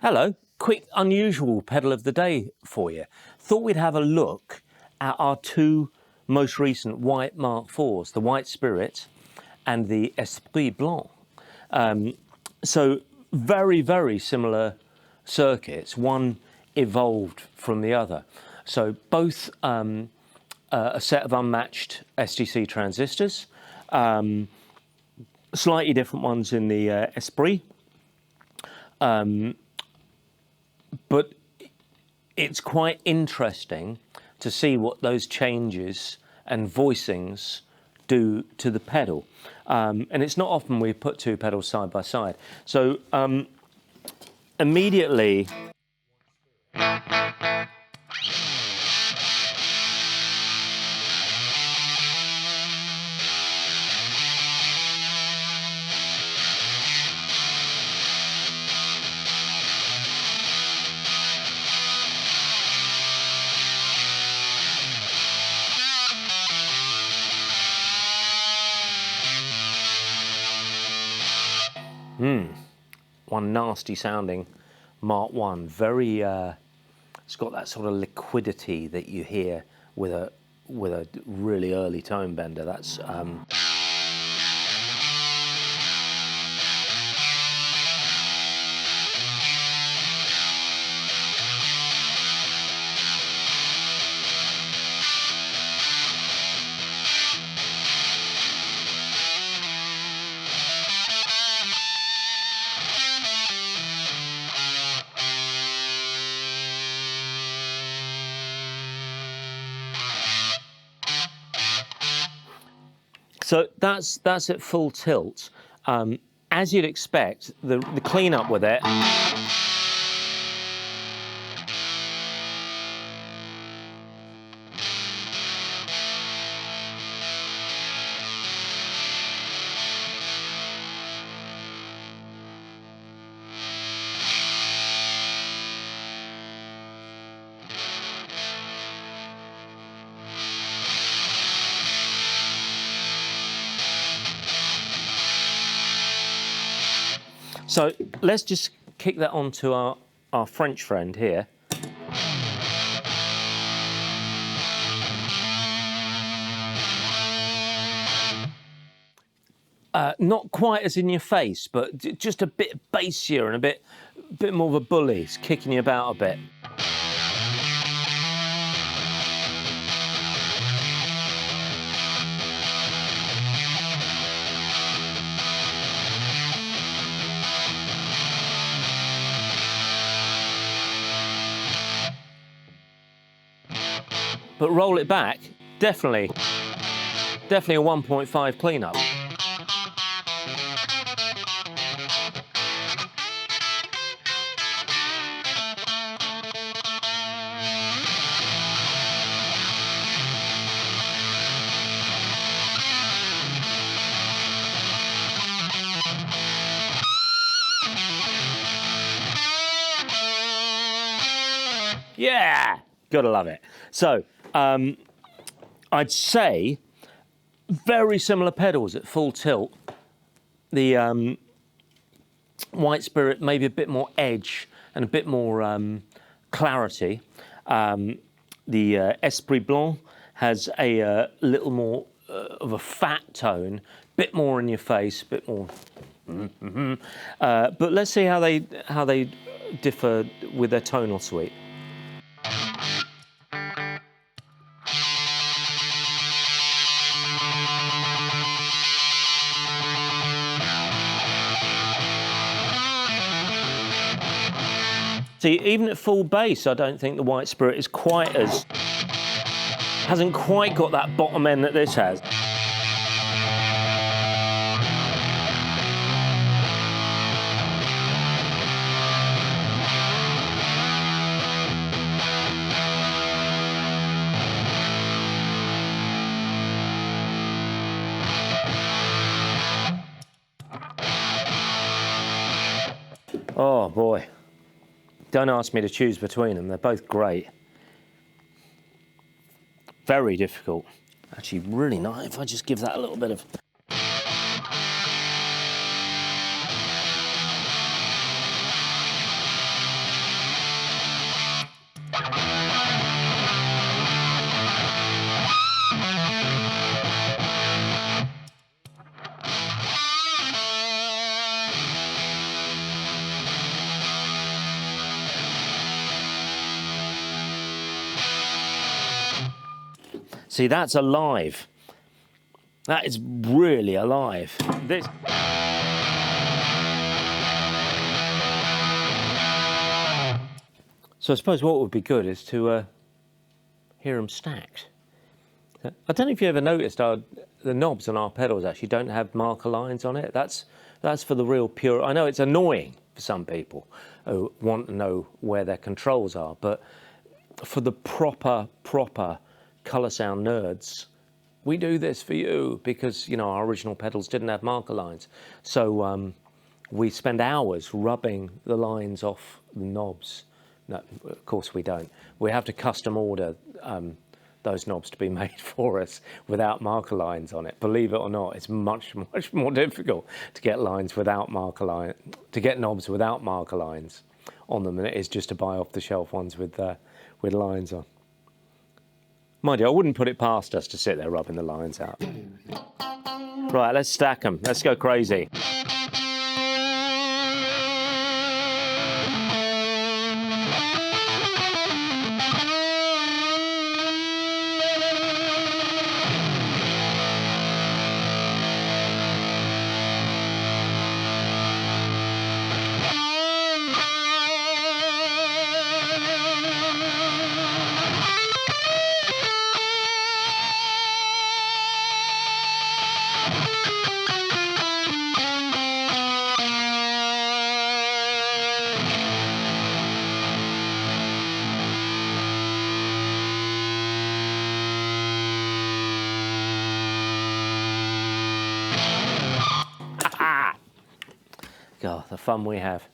Hello, quick unusual pedal of the day for you. Thought we'd have a look at our two most recent white Mark IVs, the White Spirit and the Esprit Blanc. So very, very similar circuits, one evolved from the other. So both a set of unmatched STC transistors, slightly different ones in the Esprit. But it's quite interesting to see what those changes and voicings do to the pedal. And it's not often we put two pedals side by side. So immediately, one nasty sounding Mark I, very, it's got that sort of liquidity that you hear with a really early tone bender. That's so that's at full tilt. As you'd expect, the cleanup with it. So let's just kick that onto our French friend here. Not quite as in your face, but just a bit bassier and a bit more of a bully. It's kicking you about a bit. But roll it back, definitely a 1.5 cleanup. Yeah, gotta love it. So I'd say very similar pedals at full tilt. The White Spirit maybe a bit more edge and a bit more clarity. The Esprit Blanc has a little more of a fat tone, bit more in your face, bit more. But let's see how they differ with their tonal suite. See, even at full bass, I don't think the White Spirit is quite as, hasn't quite got that bottom end that this has. Oh boy. Don't ask me to choose between them, they're both great. Very difficult. Actually, really nice if I just give that a little bit of. See, that's alive. That is really alive. This. So I suppose what would be good is to hear them stacked. I don't know if you ever noticed the knobs on our pedals actually don't have marker lines on it. That's for the real pure. I know it's annoying for some people who want to know where their controls are, but for the proper colour sound nerds, we do this for you because, you know, our original pedals didn't have marker lines. So we spend hours rubbing the lines off the knobs. No, of course we don't. We have to custom order those knobs to be made for us without marker lines on it. Believe it or not, it's much more difficult to get lines without marker line, to get knobs without marker lines on them than it is just to buy off the shelf ones with lines on. Mind you, I wouldn't put it past us to sit there rubbing the lines out. Right, let's stack them. Let's go crazy. God, the fun we have.